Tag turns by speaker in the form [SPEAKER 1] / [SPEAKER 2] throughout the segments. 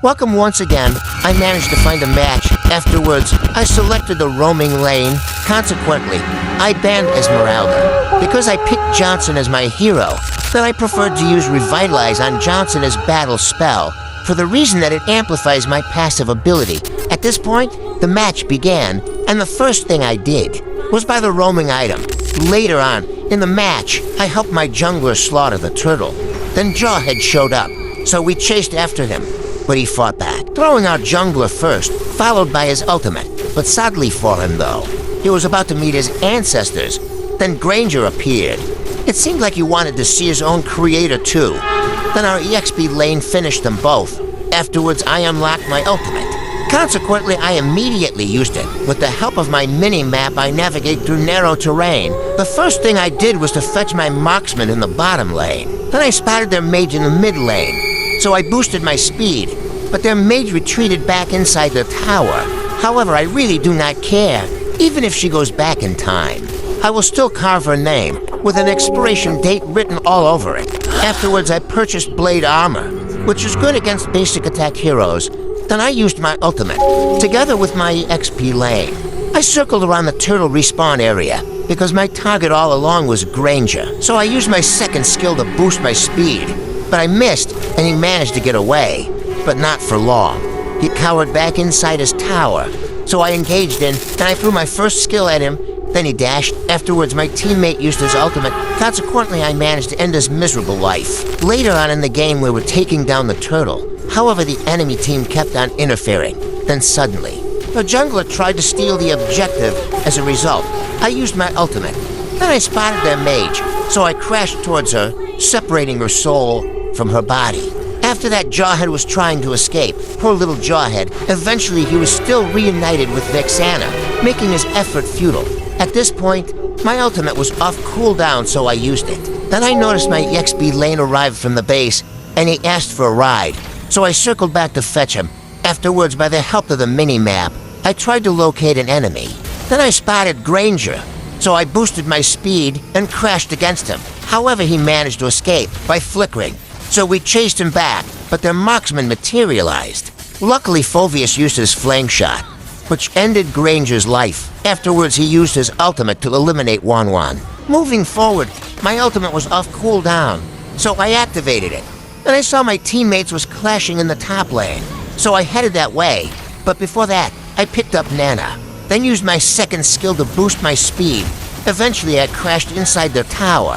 [SPEAKER 1] Welcome once again. I managed to find a match. Afterwards, I selected the roaming lane. Consequently, I banned Esmeralda. Because I picked Johnson as my hero, then I preferred to use Revitalize on Johnson as battle spell, for the reason that it amplifies my passive ability. At this point, the match began, and the first thing I did was buy the roaming item. Later on, in the match, I helped my jungler slaughter the turtle. Then Jawhead showed up, so we chased after him, but he fought back, throwing our jungler first, followed by his ultimate. But sadly for him, though, he was about to meet his ancestors. Then Granger appeared. It seemed like he wanted to see his own creator too. Then our EXP lane finished them both. Afterwards, I unlocked my ultimate. Consequently, I immediately used it. With the help of my mini-map, I navigate through narrow terrain. The first thing I did was to fetch my marksman in the bottom lane. Then I spotted their mage in the mid lane, so I boosted my speed. But their mage retreated back inside the tower. However, I really do not care. Even if she goes back in time, I will still carve her name, with an expiration date written all over it. Afterwards, I purchased Blade Armor, which is good against basic attack heroes. Then I used my ultimate, together with my XP lane. I circled around the turtle respawn area, because my target all along was Granger. So I used my second skill to boost my speed. But I missed, and he managed to get away. But not for long. He cowered back inside his tower. So I engaged in, and I threw my first skill at him. Then he dashed. Afterwards, my teammate used his ultimate. Consequently, I managed to end his miserable life. Later on in the game, we were taking down the turtle. However, the enemy team kept on interfering. Then suddenly, the jungler tried to steal the objective. As a result, I used my ultimate. Then I spotted their mage, so I crashed towards her, separating her soul from her body. After that, Jawhead was trying to escape. Poor little Jawhead. Eventually, he was still reunited with Vexana, making his effort futile. At this point, my ultimate was off cooldown, so I used it. Then I noticed my EXP lane arrived from the base, and he asked for a ride. So I circled back to fetch him. Afterwards, by the help of the mini-map, I tried to locate an enemy. Then I spotted Granger, so I boosted my speed and crashed against him. However, he managed to escape by flickering. So we chased him back, but their marksman materialized. Luckily, Phoveus used his flame shot, which ended Granger's life. Afterwards, he used his ultimate to eliminate Wanwan. Moving forward, my ultimate was off cooldown, so I activated it. Then I saw my teammates was clashing in the top lane, so I headed that way. But before that, I picked up Nana, then used my second skill to boost my speed. Eventually, I crashed inside their tower.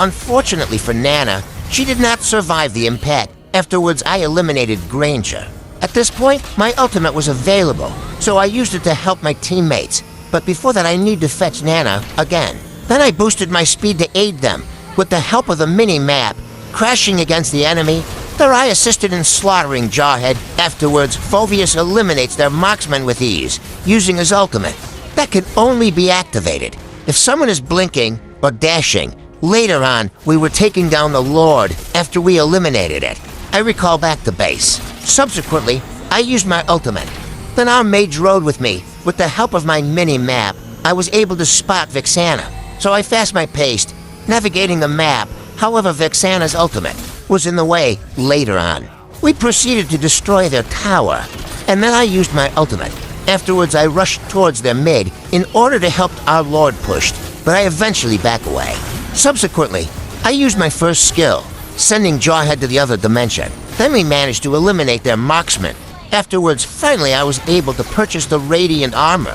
[SPEAKER 1] Unfortunately for Nana, she did not survive the impact. Afterwards, I eliminated Granger. At this point, my ultimate was available, so I used it to help my teammates. But before that, I need to fetch Nana again. Then I boosted my speed to aid them, with the help of the mini-map. Crashing against the enemy, there I assisted in slaughtering Jawhead. Afterwards, Phoveus eliminates their marksman with ease, using his ultimate. That can only be activated if someone is blinking or dashing. Later on, we were taking down the Lord after we eliminated it. I recall back to base. Subsequently, I used my ultimate. Then our mage rode with me. With the help of my mini-map, I was able to spot Vexana, so I fast my pace, navigating the map. However, Vexana's ultimate was in the way later on. We proceeded to destroy their tower, and then I used my ultimate. Afterwards, I rushed towards their mid in order to help our Lord push, but I eventually back away. Subsequently, I used my first skill, sending Jawhead to the other dimension. Then we managed to eliminate their marksman. Afterwards, finally I was able to purchase the Radiant Armor,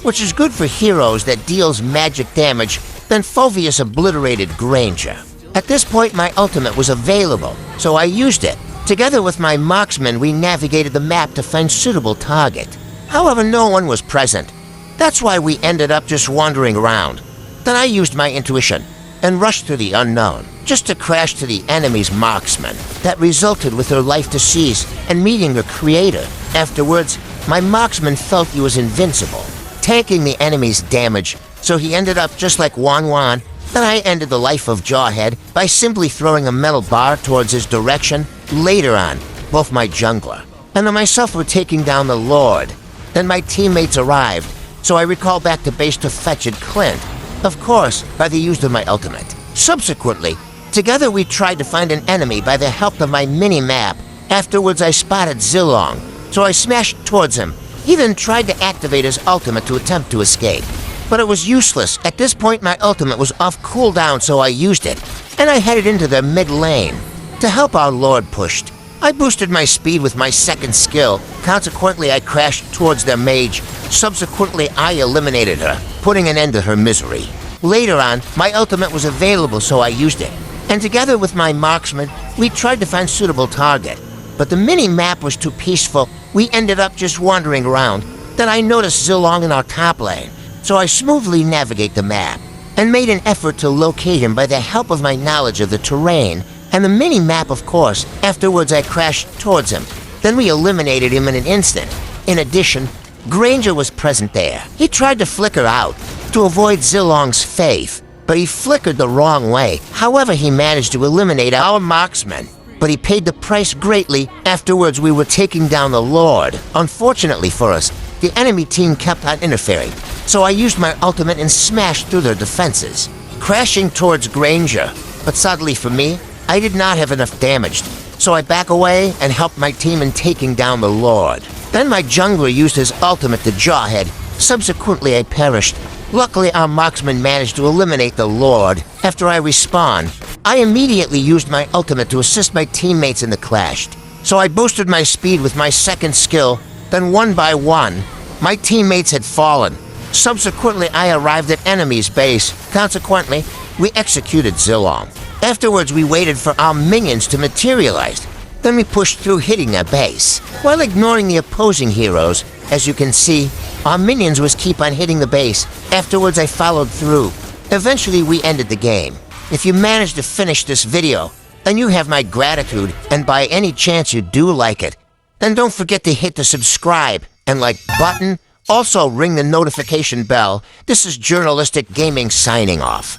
[SPEAKER 1] which is good for heroes that deals magic damage. Then Phoveus obliterated Granger. At this point, my ultimate was available, so I used it. Together with my marksman, we navigated the map to find suitable target. However, no one was present. That's why we ended up just wandering around. Then I used my intuition and rushed through the unknown, just to crash to the enemy's marksman. That resulted with her life to cease and meeting her creator. Afterwards, my marksman felt he was invincible, tanking the enemy's damage, so he ended up just like Wanwan. Then I ended the life of Jawhead by simply throwing a metal bar towards his direction. Later on, both my jungler and myself were taking down the Lord. Then my teammates arrived, so I recall back to base to fetch Clint. Of course, by the use of my ultimate. Subsequently, together we tried to find an enemy by the help of my mini-map. Afterwards, I spotted Zilong, so I smashed towards him. He then tried to activate his ultimate to attempt to escape. But it was useless. At this point, my ultimate was off cooldown, so I used it, and I headed into the mid lane. To help our lord pushed, I boosted my speed with my second skill. Consequently, I crashed towards their mage. Subsequently, I eliminated her, putting an end to her misery. Later on, my ultimate was available, so I used it. And together with my marksman, we tried to find suitable target. But the mini-map was too peaceful. We ended up just wandering around. Then I noticed Zilong in our top lane, so I smoothly navigate the map and made an effort to locate him by the help of my knowledge of the terrain and the mini-map, of course. Afterwards, I crashed towards him. Then we eliminated him in an instant. In addition, Granger was present there. He tried to flicker out to avoid Zilong's faith, but he flickered the wrong way. However, he managed to eliminate our marksman, but he paid the price greatly. Afterwards, we were taking down the Lord. Unfortunately for us, the enemy team kept on interfering, so I used my ultimate and smashed through their defenses, crashing towards Granger. But sadly for me, I did not have enough damage, so I back away and helped my team in taking down the Lord. Then my jungler used his ultimate to Jawhead. Subsequently, I perished. Luckily, our marksman managed to eliminate the Lord. After I respawned, I immediately used my ultimate to assist my teammates in the clash. So I boosted my speed with my second skill. Then one by one, my teammates had fallen. Subsequently, I arrived at enemy's base. Consequently, we executed Zilong. Afterwards, we waited for our minions to materialize. Then we pushed through, hitting their base, while ignoring the opposing heroes. As you can see, our minions was keep on hitting the base. Afterwards, I followed through. Eventually, we ended the game. If you managed to finish this video, then you have my gratitude, and by any chance you do like it, then don't forget to hit the subscribe and like button. Also, ring the notification bell. This is Journalistic Gaming signing off.